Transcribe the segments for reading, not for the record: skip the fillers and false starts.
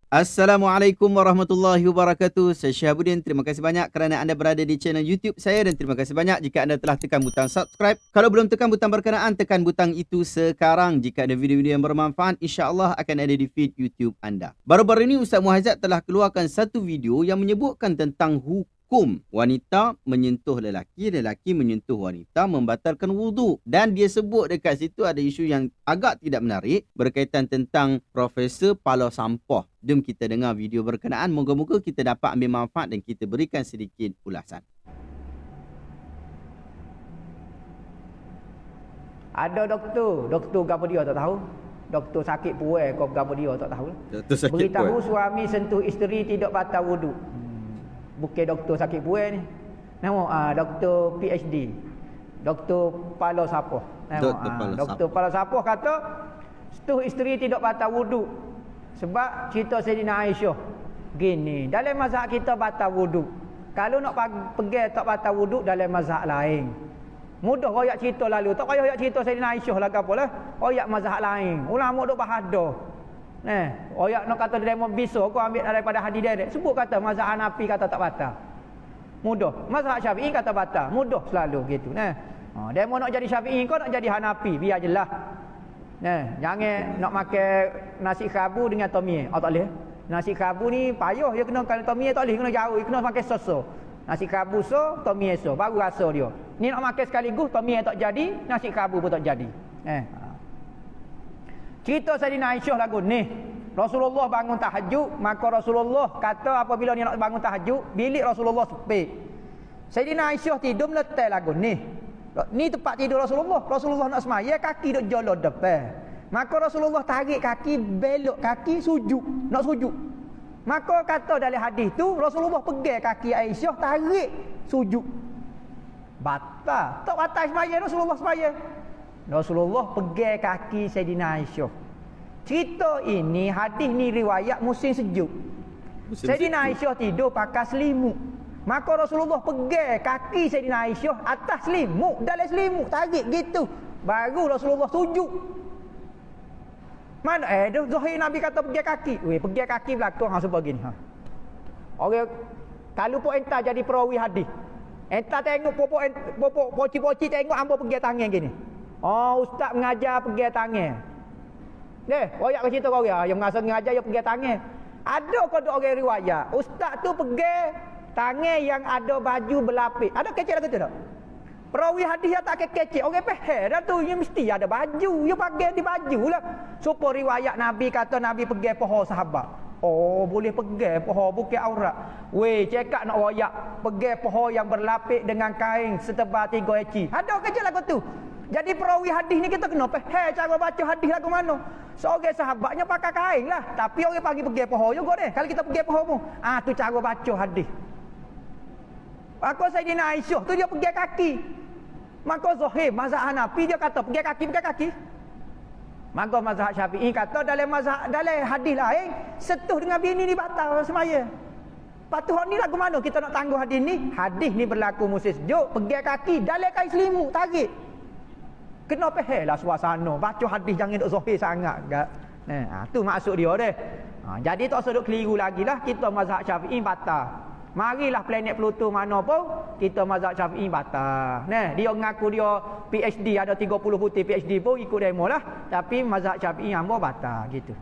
Assalamualaikum warahmatullahi wabarakatuh. Saya Syahabuddin. Terima kasih banyak kerana anda berada di channel YouTube saya dan terima kasih banyak jika anda telah tekan butang subscribe. Kalau belum tekan butang berkenaan, tekan butang itu sekarang. Jika ada video-video yang bermanfaat, insya-Allah akan ada di feed YouTube anda. Baru-baru ini Ustaz Muhazzat telah keluarkan satu video yang menyebutkan tentang hukum wanita menyentuh lelaki, lelaki menyentuh wanita membatalkan wuduk. Dan dia sebut dekat situ ada isu yang agak tidak menarik berkaitan tentang Profesor Palau Sampah. Jom kita dengar video berkenaan. Moga-moga kita dapat ambil manfaat dan kita berikan sedikit ulasan. Ada doktor gapo dia tak tahu. Doktor sakit puai kau gapo dia tak tahu. Doktor sakit beritahu puai. Suami sentuh isteri tidak batal wuduk. Bukan doktor sakit puai ni. Nama doktor PhD. Doktor Palau Sapoh. Doktor Palau Sapoh kata sentuh isteri tidak batal wuduk. Sebab cerita Sayyidina Aisyah gini, dalam mazhab kita batal wuduk. Kalau nak pergi tak batal wuduk dalam mazhab lain. Mudah royak cerita lalu. Tak payah royak cerita Sayyidina Aisyah lah apalah. Royak mazhab lain. Ulama duk bahadah. Royak nak kata demo bisa kau ambil daripada hadis dia. Sebut kata mazhab Hanafi kata tak batal. Mudah. Mazhab Syafi'i kata batal. Mudah selalu gitu. Demo nak jadi Syafi'i kau nak jadi Hanafi biar jelas. Jangan nak makan nasi kerabu dengan tomie. Tak boleh. Nasi kerabu ni payah dia kena, kalau tomie tak boleh, kena jauh, kena makan sos. Nasi kerabu so, tomie so, baru rasa dia. Ni nak makan sekaligus, tomie tak jadi, nasi kerabu pun tak jadi. Cerita Sayyidina Aisyah lagu ni. Rasulullah bangun tahajud, maka Rasulullah kata apabila dia nak bangun tahajud, bilik Rasulullah sempit. Sayyidina Aisyah tidur meletak lagu ni. Ni tempat tidur Rasulullah. Rasulullah nak semaya, kaki duk jolok depan. Maka Rasulullah tarik kaki, belok kaki, sujud. Nak sujud. Maka kata dalam hadis tu, Rasulullah pegang kaki Aisyah, tarik, sujud. Batal. Tak batal semaya Rasulullah semaya. Rasulullah pegang kaki Sayyidina Aisyah. Cerita ini, hadis ni riwayat musim sejuk. Sayyidina Aisyah tidur pakai selimut. Maka Rasulullah pegang kaki Sayyidina Aisyah atas selimut, dalam selimut, tarik gitu. Baru Rasulullah sujud. Mana Zahir Nabi kata pegang kaki. Pegang kaki belakang sebab gini. Orang kalau pun entah jadi perawi hadis. Entah tengok popok poci-poci tengok hamba pegang tangan gini. Ustaz mengajar pegang tangan. Royak ke cerita kau yang mengasa mengajar dia pegang tangan. Ada kau orang riwayat, ustaz tu pegang tangan yang ada baju berlapis. Ada kecil lah kata tak? Perawi hadis yang tak kecil. Orang faham dah tu. Dia mesti ada baju. Dia pakai di baju lah. Supaya riwayat Nabi kata Nabi pegang paha sahabat. Boleh pegang paha. Bukan aurat. Cakap nak royak. Pegang paha yang berlapis dengan kain setebal 3 eci. Ada kecil lah tu. Jadi perawi hadis ni kita kena faham cara baca hadis lagu mana. Seorang sahabatnya pakai kain lah. Tapi orang pagi pegang paha juga deh. Kalau kita pegang paha pun. Tu cara baca hadis. Maka Sayyidina Aisyah tu dia pegang kaki. Maka Zahir mazhab Hanafi dia kata pegang kaki. Maka mazhab Syafi'i kata dalam hadis lain sentuh dengan bini ni batal semaya. Patuh ni lagu mana kita nak tangguh hadis ni? Hadis ni berlaku musim sejuk, pegang kaki dalam kain selimut, tarik. Kena faham lah suasana. Baca hadis jangan duk zahir sangat. Tu maksud dia deh. Jadi tak usah duk keliru lagi lah. Kita mazhab Syafi'i batal. Marilah planet Pluto mana pun kita mazhab Syafi'i batal. Dia mengaku dia PhD, ada 30 putih PhD pun ikut demo lah. Tapi mazhab Syafi'i hamba batal gitu.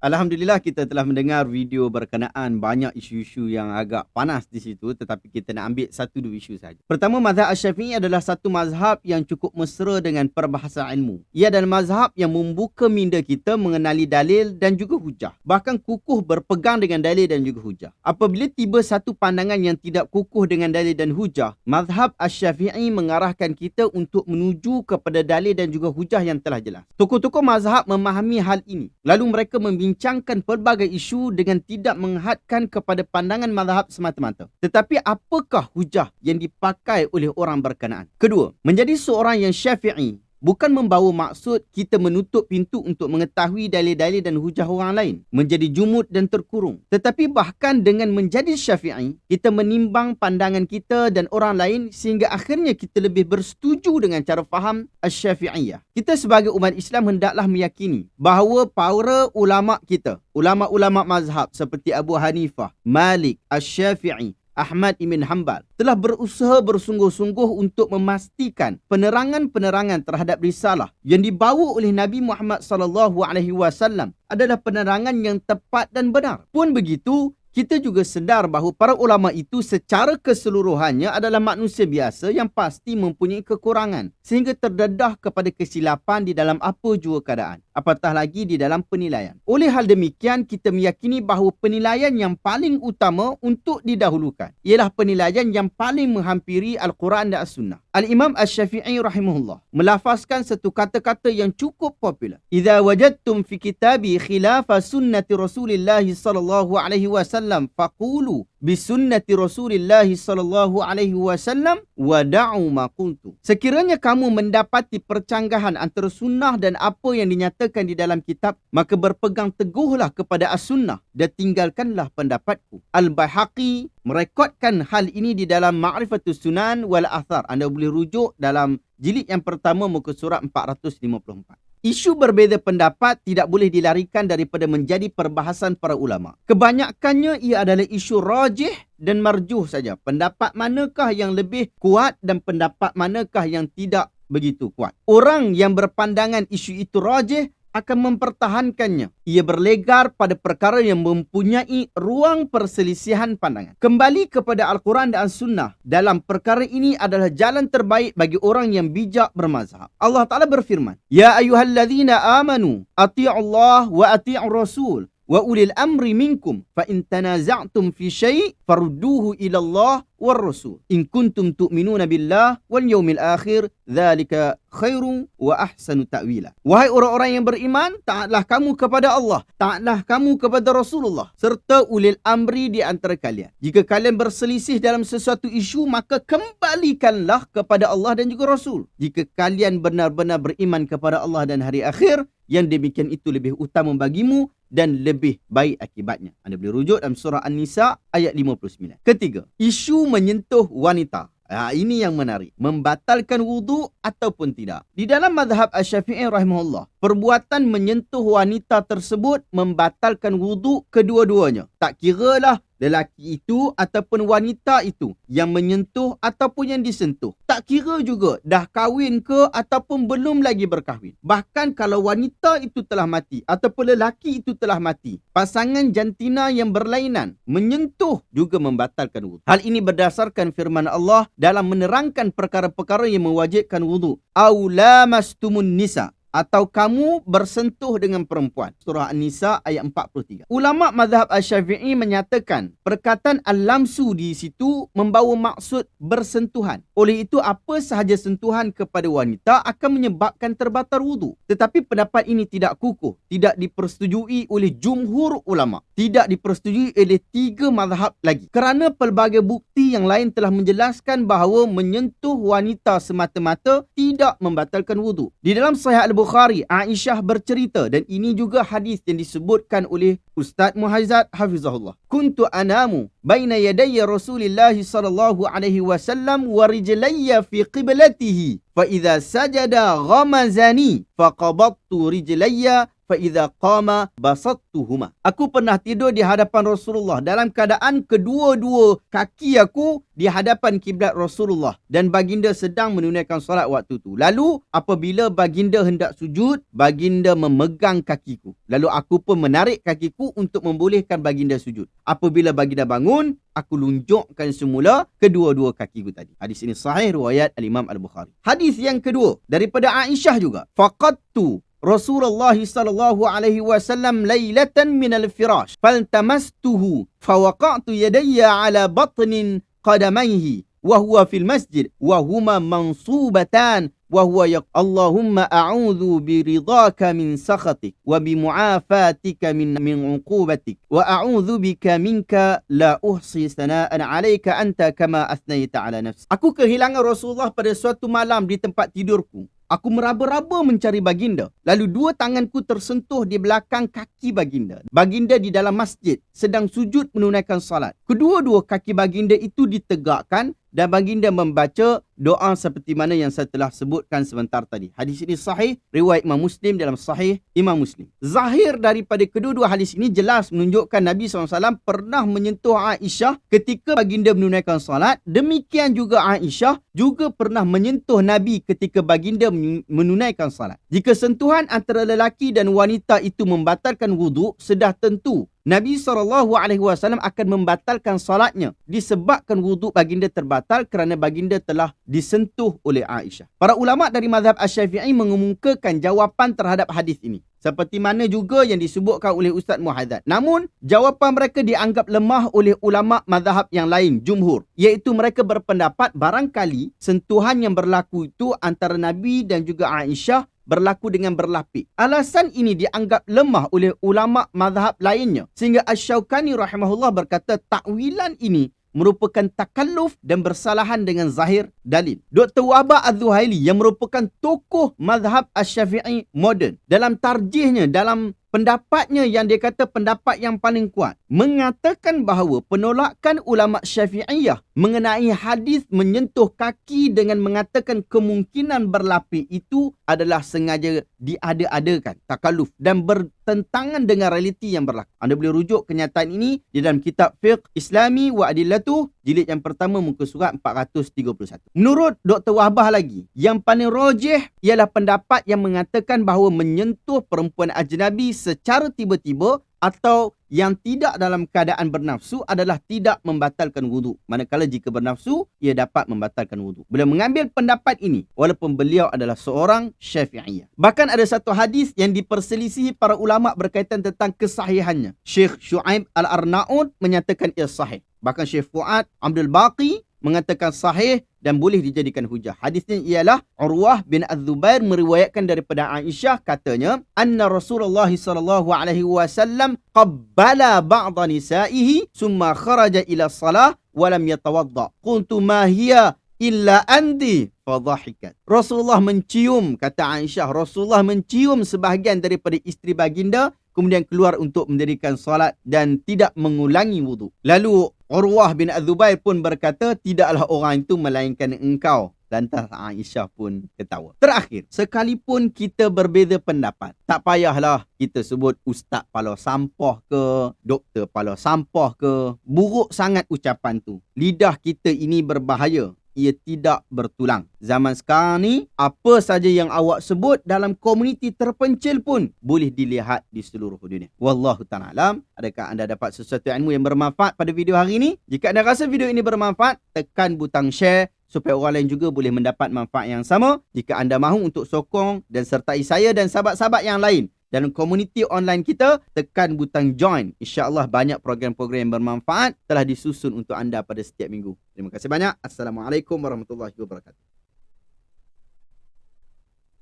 Alhamdulillah kita telah mendengar video berkenaan banyak isu-isu yang agak panas di situ, tetapi kita nak ambil 1-2 isu saja. Pertama, mazhab Asy-Syafi'i adalah satu mazhab yang cukup mesra dengan perbahasan ilmu. Ia adalah mazhab yang membuka minda kita mengenali dalil dan juga hujah. Bahkan kukuh berpegang dengan dalil dan juga hujah. Apabila tiba satu pandangan yang tidak kukuh dengan dalil dan hujah, mazhab Asy-Syafi'i mengarahkan kita untuk menuju kepada dalil dan juga hujah yang telah jelas. Tokoh-tokoh mazhab memahami hal ini. Lalu mereka membincangkan pelbagai isu dengan tidak menghadkan kepada pandangan mazhab semata-mata. Tetapi apakah hujah yang dipakai oleh orang berkenaan? Kedua, menjadi seorang yang Syafi'i bukan membawa maksud kita menutup pintu untuk mengetahui dalil-dalil dan hujah orang lain, menjadi jumud dan terkurung. Tetapi bahkan dengan menjadi Syafi'i, kita menimbang pandangan kita dan orang lain sehingga akhirnya kita lebih bersetuju dengan cara faham Asy-Syafi'iyah. Kita sebagai umat Islam hendaklah meyakini bahawa para ulama kita, ulama-ulama mazhab seperti Abu Hanifah, Malik, Asy-Syafi'i, Ahmad ibn Hanbal telah berusaha bersungguh-sungguh untuk memastikan penerangan-penerangan terhadap risalah yang dibawa oleh Nabi Muhammad SAW adalah penerangan yang tepat dan benar. Pun begitu, kita juga sedar bahawa para ulama itu secara keseluruhannya adalah manusia biasa yang pasti mempunyai kekurangan sehingga terdedah kepada kesilapan di dalam apa jua keadaan, apatah lagi di dalam penilaian. Oleh hal demikian, kita meyakini bahawa penilaian yang paling utama untuk didahulukan ialah penilaian yang paling menghampiri Al-Quran dan As-Sunnah. Al-Imam Asy-Syafi'i rahimahullah melafazkan satu kata-kata yang cukup popular. "Idza wajadtum fi kitabi khilafa sunnati Rasulillah sallallahu alaihi wasallam faqulu bi sunnati Rasulillah sallallahu alaihi wasallam wa da'u ma qultu." Sekiranya kamu mendapati percanggahan antara sunnah dan apa yang dinyatakan di dalam kitab, maka berpegang teguhlah kepada as-sunnah dan tinggalkanlah pendapatku. Al-Baihaqi merekodkan hal ini di dalam Ma'rifatus Sunan wal Athar. Anda boleh rujuk dalam jilid yang pertama muka surat 454. Isu berbeza pendapat tidak boleh dilarikan daripada menjadi perbahasan para ulama. Kebanyakannya ia adalah isu rajih dan marjuh saja. Pendapat manakah yang lebih kuat dan pendapat manakah yang tidak begitu kuat. Orang yang berpandangan isu itu rajih akan mempertahankannya. Ia berlegar pada perkara yang mempunyai ruang perselisihan pandangan. Kembali kepada Al-Quran dan As-Sunnah dalam perkara ini adalah jalan terbaik bagi orang yang bijak bermazhab. Allah Ta'ala berfirman, "Ya ayyuhalladzina amanu, ati'ullah wa ati'ur rasul wa ulil amri minkum, fa in tanaza'tum fi syai' farudduhu ila Allah war rasul in kuntum tu'minuna billah wal yawmil akhir, dzalika khairu wa ahsanu ta'wila." Wahai orang-orang yang beriman, taatlah kamu kepada Allah, taatlah kamu kepada Rasulullah serta ulil amri di antara kalian. Jika kalian berselisih dalam sesuatu isu, maka kembalikanlah kepada Allah dan juga Rasul. Jika kalian benar-benar beriman kepada Allah dan hari akhir, yang demikian itu lebih utama bagimu dan lebih baik akibatnya. Anda boleh rujuk dalam surah An-Nisa ayat 59. Ketiga, isu menyentuh wanita. Ini yang menarik. Membatalkan wuduk ataupun tidak. Di dalam mazhab Asy-Syafi'i rahimahullah, perbuatan menyentuh wanita tersebut membatalkan wuduk kedua-duanya. Tak kiralah lelaki itu ataupun wanita itu yang menyentuh ataupun yang disentuh. Tak kira juga dah kahwin ke ataupun belum lagi berkahwin. Bahkan kalau wanita itu telah mati ataupun lelaki itu telah mati, pasangan jantina yang berlainan menyentuh juga membatalkan wuduk. Hal ini berdasarkan firman Allah dalam menerangkan perkara-perkara yang mewajibkan wuduk. "Aw lamastumun nisa", atau kamu bersentuh dengan perempuan. Surah An-Nisa ayat 43. Ulama mazhab Asy-Syafi'i menyatakan perkataan al-lamsu di situ membawa maksud bersentuhan. Oleh itu, apa sahaja sentuhan kepada wanita akan menyebabkan terbatal wuduk. Tetapi pendapat ini tidak kukuh, tidak dipersetujui oleh jumhur ulama, tidak dipersetujui oleh 3 mazhab lagi. Kerana pelbagai bukti yang lain telah menjelaskan bahawa menyentuh wanita semata-mata tidak membatalkan wuduk. Di dalam Sahih Al-Bukhari, Aisyah bercerita, dan ini juga hadis yang disebutkan oleh Ustaz Muhaizat hafizahullah. "Kuntu anamu baina yadayya Rasulillah sallallahu alaihi wasallam wa rijlayya fi qiblatihi, fa idza sajada ghamazani fa qabattu rijlayya fa idza qama basattuhuma." Aku pernah tidur di hadapan Rasulullah dalam keadaan kedua-dua kaki aku di hadapan kiblat Rasulullah dan baginda sedang menunaikan solat waktu tu. Lalu apabila baginda hendak sujud, baginda memegang kakiku. Lalu aku pun menarik kakiku untuk membolehkan baginda sujud. Apabila baginda bangun, aku lunjukkan semula kedua-dua kakiku tadi. Hadis ini sahih riwayat Al-Imam Al-Bukhari. Hadis yang kedua daripada Aisyah juga. "Faqadtu Rasulullah sallallahu alaihi wasallam lailatan min al-firash faltamastuhu fawaqa'tu yadayya ala batnin qadamayhi wa huwa fil masjid wa huma mansubatan wa huwa Allahumma a'udzu biridhaka min sakhatik wa bimu'afatika min 'uqubatik wa a'udzu bika minka la uhsi sana'an 'alaika anta kama asnaita 'ala nafsi." Aku kehilangan Rasulullah pada suatu malam di tempat tidurku. Aku meraba-raba mencari baginda. Lalu dua tanganku tersentuh di belakang kaki baginda. Baginda di dalam masjid sedang sujud menunaikan salat. Kedua-dua kaki baginda itu ditegakkan dan baginda membaca doa seperti mana yang saya telah sebutkan sebentar tadi. Hadis ini sahih, riwayat Imam Muslim dalam sahih Imam Muslim. Zahir daripada kedua-dua hadis ini jelas menunjukkan Nabi SAW pernah menyentuh Aisyah ketika baginda menunaikan salat. Demikian juga Aisyah juga pernah menyentuh Nabi ketika baginda menunaikan salat. Jika sentuhan antara lelaki dan wanita itu membatalkan wuduk, sudah tentu Nabi SAW akan membatalkan salatnya disebabkan wuduk baginda terbatal kerana baginda telah disentuh oleh Aisyah. Para ulama dari mazhab Asy-Syafi'i mengemukakan jawapan terhadap hadis ini, seperti mana juga yang disebutkan oleh Ustaz Muhadzab. Namun, jawapan mereka dianggap lemah oleh ulama mazhab yang lain, jumhur, iaitu mereka berpendapat barangkali sentuhan yang berlaku itu antara Nabi dan juga Aisyah berlaku dengan berlapik. Alasan ini dianggap lemah oleh ulama mazhab lainnya, sehingga Asy-Syaukani rahimahullah berkata takwilan ini merupakan takalluf dan bersalahan dengan zahir dalil. Dr. Wahbah Az-Zuhaili yang merupakan tokoh mazhab Asy-Syafi'i moden, dalam tarjihnya, dalam pendapatnya yang dia kata pendapat yang paling kuat, mengatakan bahawa penolakan ulama Syafi'iyah mengenai hadis menyentuh kaki dengan mengatakan kemungkinan berlapik itu adalah sengaja diada-adakan, takalluf, dan bertentangan dengan realiti yang berlaku. Anda boleh rujuk kenyataan ini di dalam kitab Fiqh Islami wa Adillatuh, jilid yang pertama, muka surat 431. Menurut Dr. Wahbah lagi, yang paling rajih ialah pendapat yang mengatakan bahawa menyentuh perempuan ajnabi secara tiba-tiba atau yang tidak dalam keadaan bernafsu adalah tidak membatalkan wuduk. Manakala jika bernafsu, ia dapat membatalkan wuduk. Beliau mengambil pendapat ini walaupun beliau adalah seorang Syafi'iyah. Bahkan ada satu hadis yang diperselisihi para ulama berkaitan tentang kesahihannya. Syekh Syu'aib Al-Arnaud menyatakan ia sahih. Bahkan Syekh Fuad Abdul Baqi mengatakan sahih dan boleh dijadikan hujah. Hadisnya ialah Urwah bin Az-Zubair meriwayatkan daripada Aisyah, katanya anna Rasulullah sallallahu alaihi wasallam qabbala ba'dha nisa'ihi summa kharaja ila salah wa lam yatawadda. Qultu ma hiya illa anti fadhahikat. Rasulullah mencium, kata Aisyah, Rasulullah mencium sebahagian daripada isteri baginda kemudian keluar untuk mendirikan solat dan tidak mengulangi wuduk. Lalu Urwah bin Az-Zubair pun berkata, tidaklah orang itu melainkan engkau. Lantas Aisyah pun ketawa. Terakhir, sekalipun kita berbeza pendapat, tak payahlah kita sebut ustaz pala sampah ke, doktor pala sampah ke. Buruk sangat ucapan tu. Lidah kita ini berbahaya. Ia tidak bertulang. Zaman sekarang ni, apa saja yang awak sebut dalam komuniti terpencil pun boleh dilihat di seluruh dunia. Wallahu ta'ala alam. Adakah anda dapat sesuatu ilmu yang bermanfaat pada video hari ini? Jika anda rasa video ini bermanfaat, tekan butang share supaya orang lain juga boleh mendapat manfaat yang sama. Jika anda mahu untuk sokong dan sertai saya dan sahabat-sahabat yang lain dalam komuniti online kita, tekan butang join. InsyaAllah banyak program-program yang bermanfaat telah disusun untuk anda pada setiap minggu. Terima kasih banyak. Assalamualaikum warahmatullahi wabarakatuh.